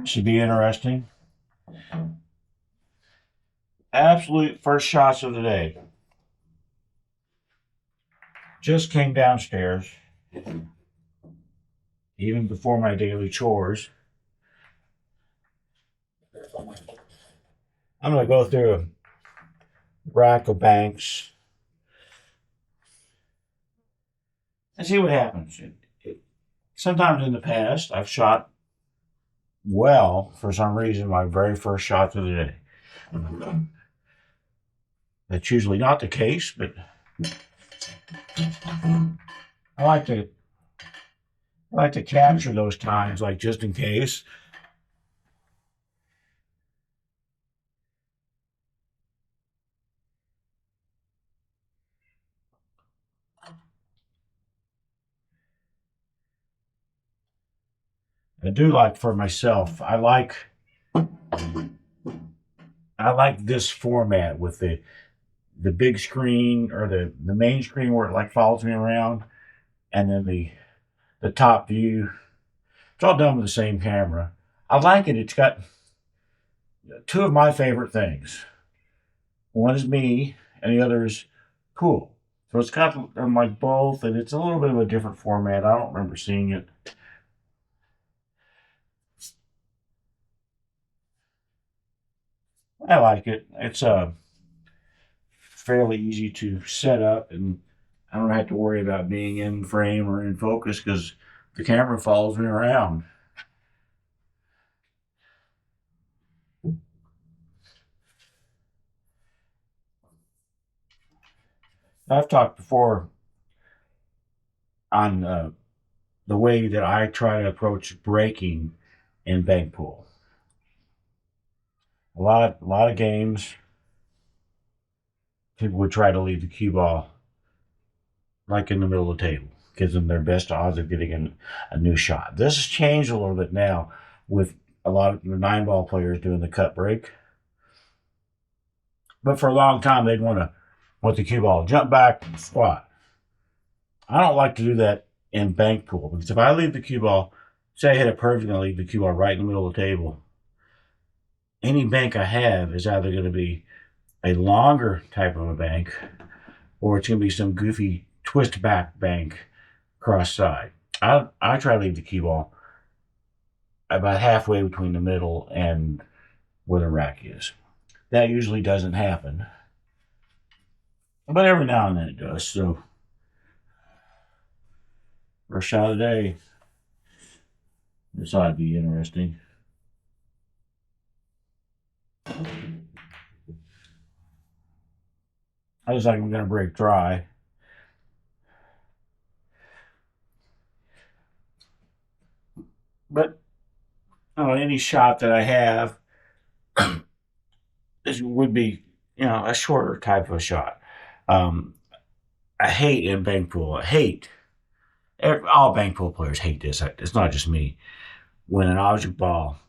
Should be interesting. Absolute first shots of the day. Just came downstairs, even before my daily chores. I'm going to go through a rack of banks and see what happens. Sometimes in the past, I've shot well for some reason my very first shot of the day. That's usually not the case, but I like to capture those times, like just in case. I do like for myself. I like this format with the big screen or the main screen where it like follows me around, and then the top view. It's all done with the same camera. I like it. It's got two of my favorite things. One is me, and the other is cool. So it's got them like both, and it's a little bit of a different format. I don't remember seeing it. I like it. It's fairly easy to set up, and I don't have to worry about being in frame or in focus because the camera follows me around. I've talked before on the way that I try to approach breaking in bank pool. A lot of games, people would try to leave the cue ball like in the middle of the table, gives them their best odds of getting a new shot. This has changed a little bit now with a lot of the 9-ball players doing the cut break. But for a long time, they'd want the cue ball, jump back, squat. I don't like to do that in bank pool because if I leave the cue ball, say I hit it perfect and I leave the cue ball right in the middle of the table, any bank I have is either going to be a longer type of a bank or it's going to be some goofy twist back bank cross side. I try to leave the cue ball about halfway between the middle and where the rack is. That usually doesn't happen, but every now and then it does. So, first shot of the day. This ought to be interesting. I just like I'm going to break dry. But any shot that I have this would be, a shorter type of shot. Um, I hate in bank pool. All bank pool players hate this. It's not just me. When an object ball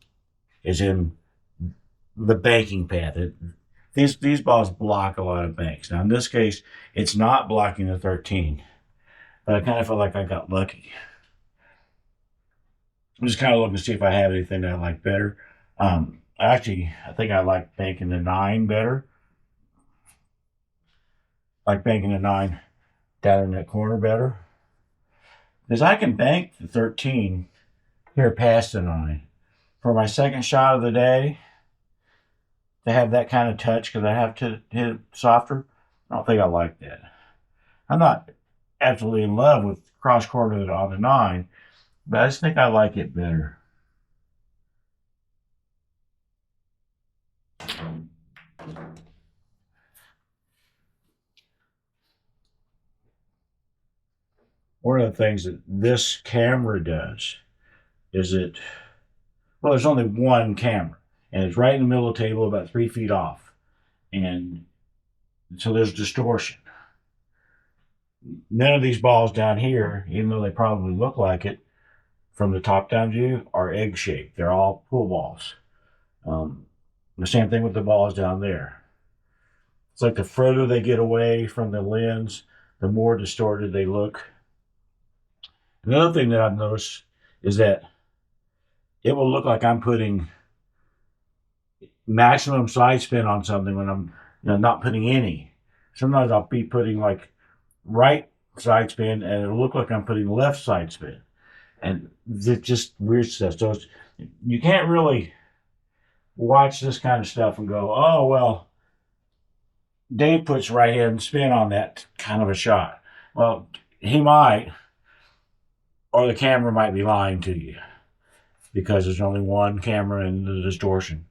is in the banking path, these balls block a lot of banks. Now in this case, it's not blocking the 13, but I kind of feel like I got lucky. I'm just kind of looking to see if I have anything that I like better. Actually, I think I like banking the 9 better. Like banking the 9 down in that corner better. Because I can bank the 13 here past the 9. For my second shot of the day, to have that kind of touch because I have to hit it softer, I don't think I like that. I'm not absolutely in love with cross quarter on the 9, but I just think I like it better. One of the things that this camera does is there's only one camera, and it's right in the middle of the table, about 3 feet off. And so there's distortion. None of these balls down here, even though they probably look like it from the top down view, are egg shaped. They're all pool balls. The same thing with the balls down there. It's like the further they get away from the lens, the more distorted they look. Another thing that I've noticed is that it will look like I'm putting maximum side spin on something when I'm not putting any. Sometimes I'll be putting like right side spin and it'll look like I'm putting left side spin. And it's just weird stuff. So you can't really watch this kind of stuff and go, oh, well, Dave puts right hand spin on that kind of a shot. Well, he might, or the camera might be lying to you because there's only one camera in the distortion.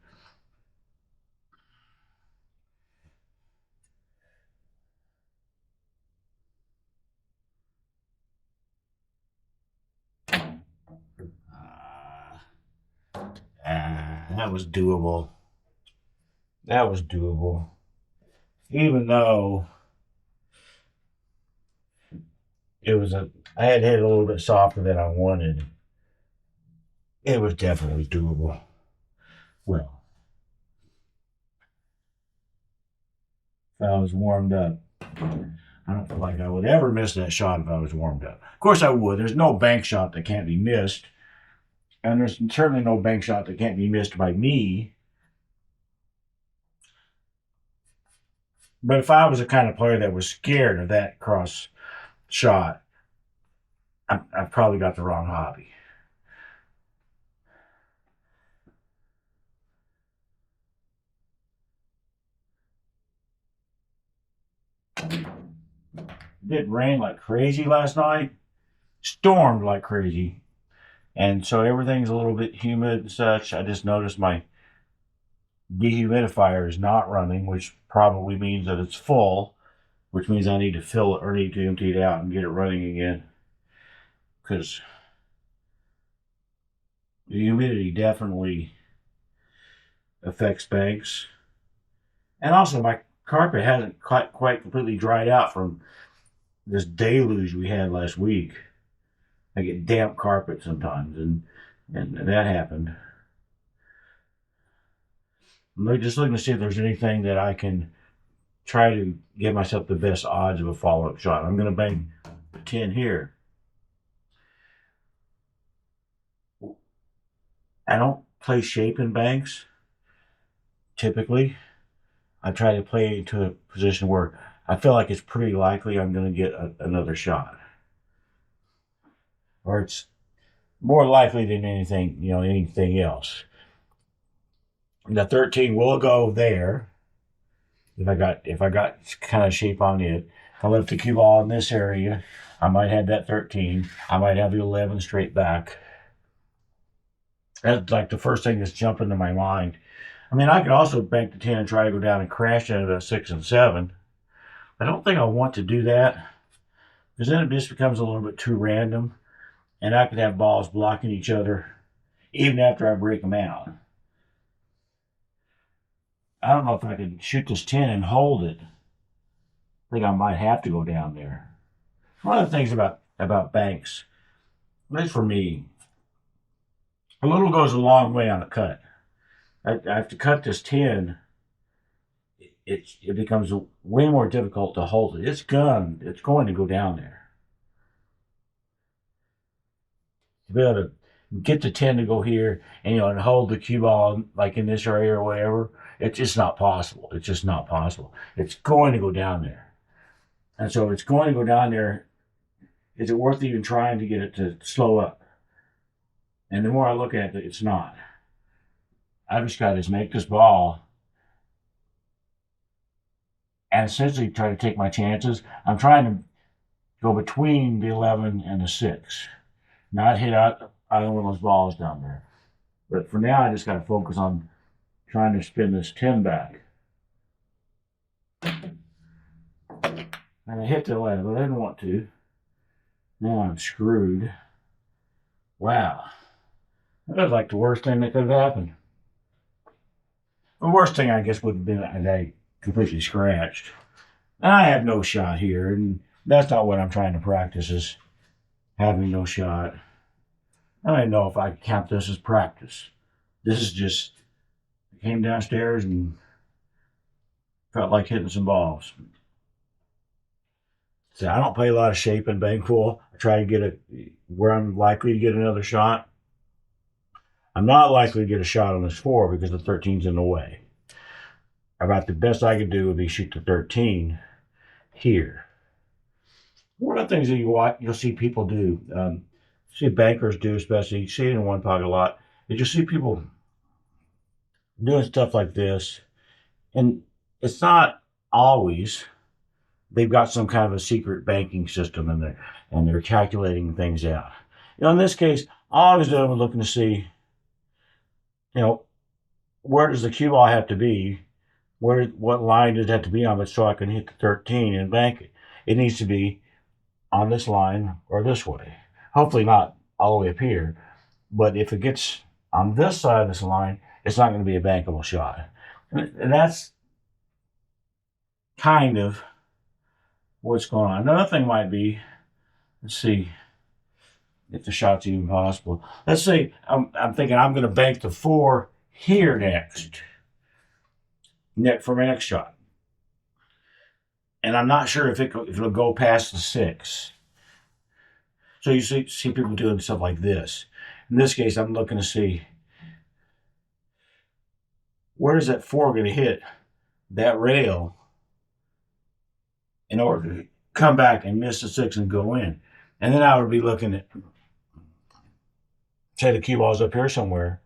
That was doable. That was doable. Even though I had hit it a little bit softer than I wanted. It was definitely doable. Well, if I was warmed up, I don't feel like I would ever miss that shot if I was warmed up. Of course I would. There's no bank shot that can't be missed. And there's certainly no bank shot that can't be missed by me. But if I was the kind of player that was scared of that cross shot, I've probably got the wrong hobby. It didn't rain like crazy last night. Stormed like crazy. And so everything's a little bit humid and such. I just noticed my dehumidifier is not running, which probably means that it's full, which means I need to fill it or need to empty it out and get it running again. Because the humidity definitely affects banks. And also, my carpet hasn't quite completely dried out from this deluge we had last week. I get damp carpet sometimes, and that happened. I'm just looking to see if there's anything that I can try to give myself the best odds of a follow-up shot. I'm going to bang a 10 here. I don't play shape in banks, typically. I try to play into a position where I feel like it's pretty likely I'm going to get another shot. Or it's more likely than anything else. The 13 will go there if I got kind of shape on it. If I left the cue ball in this area, I might have that 13. I might have the 11 straight back. That's like the first thing that's jumping to my mind. I mean, I could also bank the 10 and try to go down and crash into a 6 and 7. I don't think I want to do that because then it just becomes a little bit too random, and I could have balls blocking each other even after I break them out. I don't know if I could shoot this 10 and hold it. I think I might have to go down there. One of the things about banks, at least for me, a little goes a long way on a cut. I have to cut this 10. It becomes way more difficult to hold it. It's going to go down there. To be able to get the 10 to go here and hold the cue ball like in this area or whatever, it's just not possible. It's just not possible. It's going to go down there. And so if it's going to go down there, is it worth even trying to get it to slow up? And the more I look at it, it's not. I've just got to make this ball and essentially try to take my chances. I'm trying to go between the 11 and the 6, not hit out either one of those balls down there. But for now, I just got to focus on trying to spin this 10 back. And I hit the 11, but I didn't want to. Now I'm screwed. Wow. That was like the worst thing that could have happened. The worst thing, I guess, would have been that I completely scratched. And I have no shot here, and that's not what I'm trying to practice, is having no shot. I don't know if I count this as practice. This is just, I came downstairs and felt like hitting some balls. So I don't play a lot of shape in bank pool. I try to get it where I'm likely to get another shot. I'm not likely to get a shot on this 4 because the 13's in the way. About the best I could do would be shoot the 13 here. One of the things that you'll see people do, see bankers do, especially, you see it in one pocket a lot, is you see people doing stuff like this, and it's not always they've got some kind of a secret banking system in there, and they're calculating things out. In this case, all I was doing was looking to see, where does the cue ball have to be? What line does it have to be on it so I can hit the 13 and bank it? It needs to be on this line or this way. Hopefully not all the way up here, but if it gets on this side of this line, it's not going to be a bankable shot. And that's kind of what's going on. Another thing might be, let's see if the shot's even possible. Let's say I'm thinking I'm going to bank the 4 here next for my next shot. And I'm not sure if it'll go past the 6. So you see people doing stuff like this. In this case, I'm looking to see, where is that 4 going to hit that rail in order to come back and miss the 6 and go in. And then I would be looking at, say the cue ball's up here somewhere.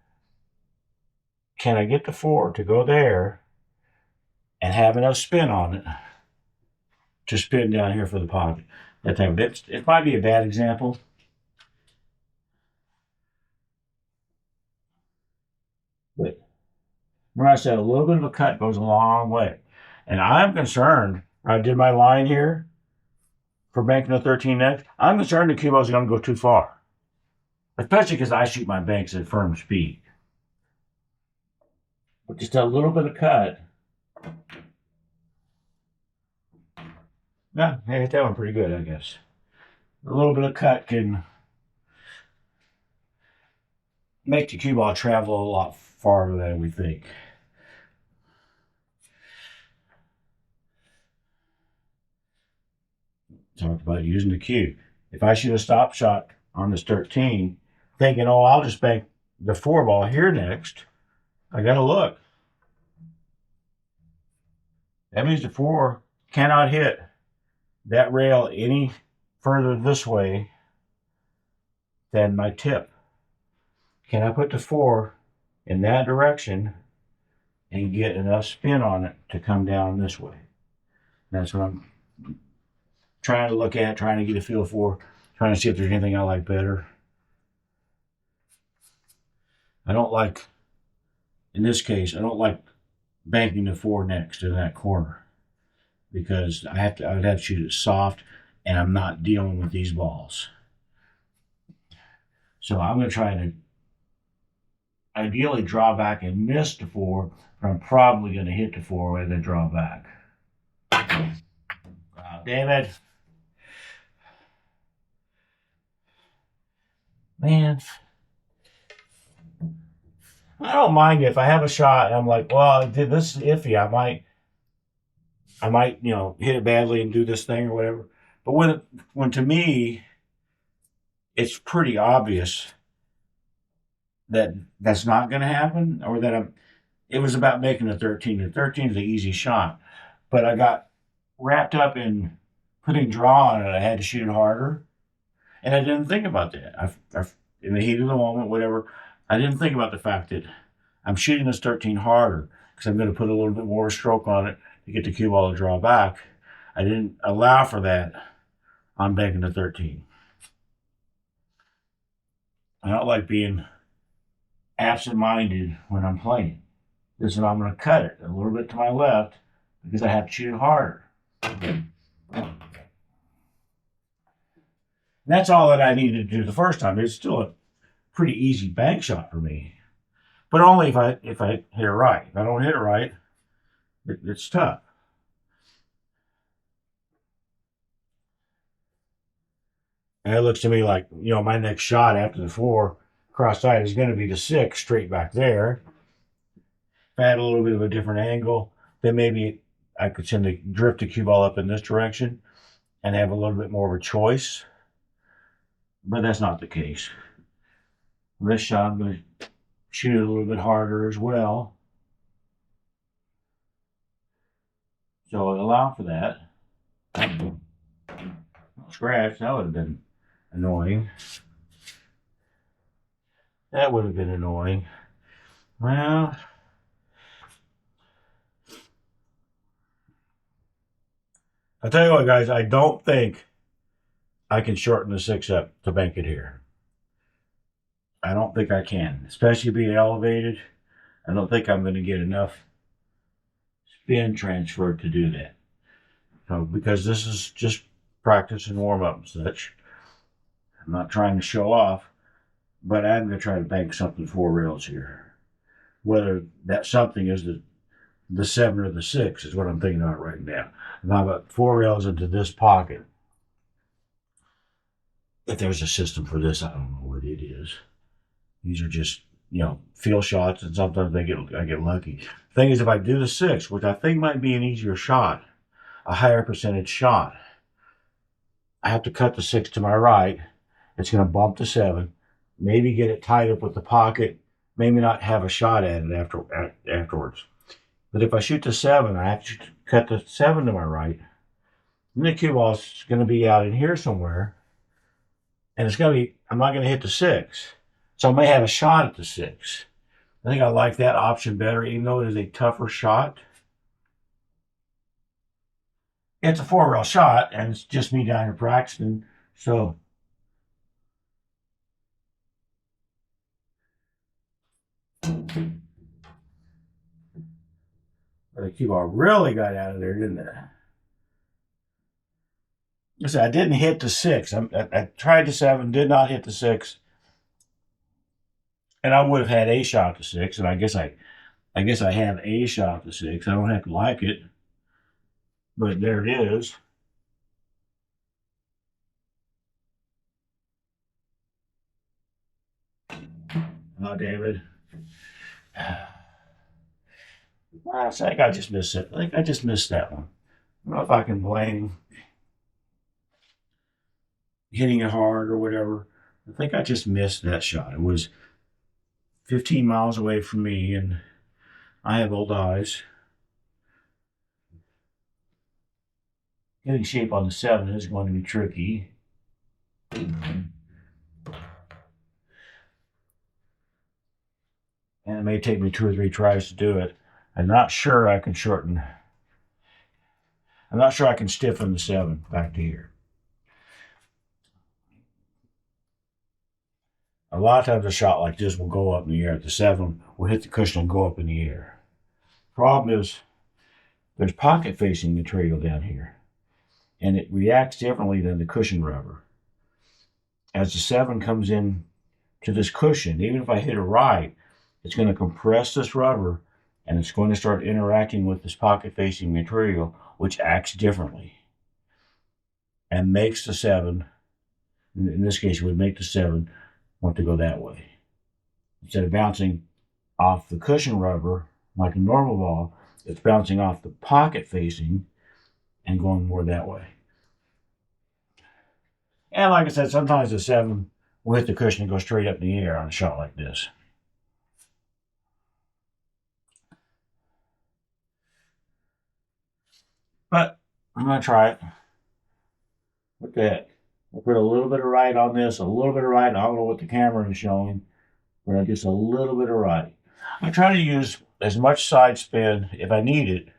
Can I get the 4 to go there and have enough spin on it to spin down here for the pocket? That type of it might be a bad example. But remember I said a little bit of a cut goes a long way. And I'm concerned, I did my line here for banking the 13 next. I'm concerned the cue balls are going to go too far. Especially because I shoot my banks at firm speed. But just a little bit of cut. Yeah, I hit that one pretty good, I guess. A little bit of cut can make the cue ball travel a lot farther than we think. Talked about using the cue. If I shoot a stop shot on this 13, thinking, oh, I'll just bank the 4 ball here next, I got to look. That means the 4 cannot hit that rail any further this way than my tip. Can I put the 4 in that direction and get enough spin on it to come down this way? That's what I'm trying to look at, trying to get a feel for, trying to see if there's anything I like better. I don't like, in this case, I don't like banking the 4 next in that corner because I would have to shoot it soft, and I'm not dealing with these balls. So I'm going to try to ideally draw back and miss the 4, but I'm probably going to hit the 4 and then draw back. Oh, damn it. Man. I don't mind if I have a shot and I'm like, well, this is iffy. I might, hit it badly and do this thing or whatever. But when to me, it's pretty obvious that that's not going to happen, or that it was about making a 13. The 13 is an easy shot, but I got wrapped up in putting draw on it. I had to shoot it harder, and I didn't think about that. I in the heat of the moment, whatever, I didn't think about the fact that I'm shooting this 13 harder because I'm going to put a little bit more stroke on it to get the cue ball to draw back. I didn't allow for that on banking the 13. I don't like being absent-minded when I'm playing. This is when I'm going to cut it a little bit to my left because I have to shoot it harder. And that's all that I needed to do the first time. It's still a pretty easy bank shot for me, but only if I hit it right. If I don't hit it right, it's tough. And it looks to me like, my next shot after the 4 cross-side is going to be the 6 straight back there. If I had a little bit of a different angle, then maybe I could drift the cue ball up in this direction and have a little bit more of a choice. But that's not the case. This shot, I'm going to shoot it a little bit harder as well. So allow for that. Scratch, that would have been annoying. That would have been annoying. Well, I'll tell you what, guys, I don't think I can shorten the 6 up to bank it here. I don't think I can, especially being elevated. I don't think I'm going to get enough spin transfer to do that. So, because this is just practice and warm up and such. I'm not trying to show off, but I'm going to try to bank something 4 rails here. Whether that something is the 7 or the 6 is what I'm thinking about right now. Now I've got 4 rails into this pocket. If there's a system for this, I don't know what it is. These are just, feel shots, and sometimes I get lucky. Thing is, if I do the 6, which I think might be an easier shot, a higher percentage shot, I have to cut the 6 to my right. It's going to bump the 7, maybe get it tied up with the pocket, maybe not have a shot at it afterwards. But if I shoot the 7, I have to cut the 7 to my right. And the cue ball is going to be out in here somewhere. And I'm not going to hit the 6. So I may have a shot at the 6. I think I like that option better, even though it is a tougher shot. It's a 4 rail shot, and it's just me down here practicing. So the cue ball really got out of there, didn't it? I didn't hit the 6. I tried the 7, did not hit the 6. And I would have had a shot at the 6, and I guess I have a shot at the 6. I don't have to like it, but there it is. Oh, David. I think I just missed it. I think I just missed that one. I don't know if I can blame hitting it hard or whatever. I think I just missed that shot. It was 15 miles away from me, and I have old eyes. Getting shape on the 7 is going to be tricky. And it may take me 2 or 3 tries to do it. I'm not sure I can shorten. I'm not sure I can stiffen the 7 back to here. A lot of times a shot like this will go up in the air. The 7 will hit the cushion and go up in the air. Problem is, there's pocket facing material down here, and it reacts differently than the cushion rubber. As the 7 comes in to this cushion, even if I hit it right, it's going to compress this rubber, and it's going to start interacting with this pocket facing material, which acts differently and makes the 7, in this case, it would make the 7 want to go that way. Instead of bouncing off the cushion rubber like a normal ball, it's bouncing off the pocket facing and going more that way. And like I said, sometimes the 7 will hit the cushion and go straight up in the air on a shot like this. But I'm going to try it. Look at that. I put a little bit of right on this, a little bit of right. I don't know what the camera is showing, but just a little bit of right. I try to use as much side spin, if I need it,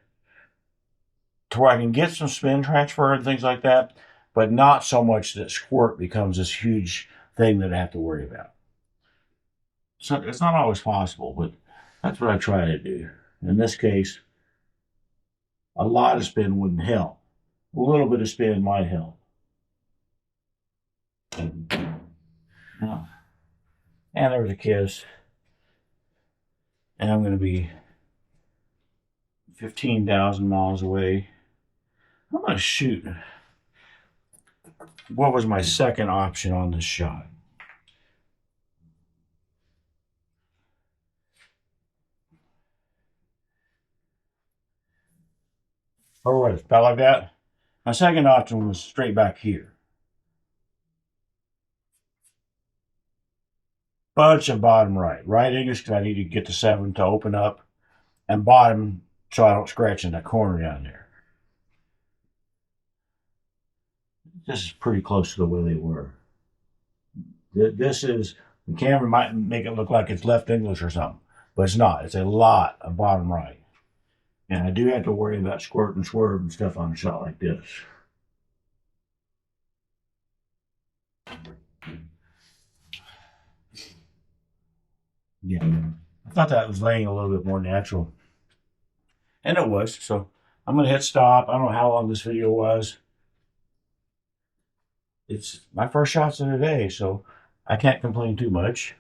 to where I can get some spin transfer and things like that, but not so much that squirt becomes this huge thing that I have to worry about. So it's not always possible, but that's what I try to do. In this case, a lot of spin wouldn't help. A little bit of spin might help. And there was a kiss. And I'm going to be 15,000 miles away. I'm going to shoot. What was my second option on this shot? Or what? About like that? My second option was straight back here. bunch of bottom right. Right English because I need to get the 7 to open up, and bottom so I don't scratch in that corner down there. This is pretty close to the way they were. This is, the camera might make it look like it's left English or something, but it's not. It's a lot of bottom right. And I do have to worry about squirt and swerve and stuff on a shot like this. Yeah, I thought that was laying a little bit more natural. And it was. So I'm going to hit stop. I don't know how long this video was. It's my first shots of the day, so I can't complain too much.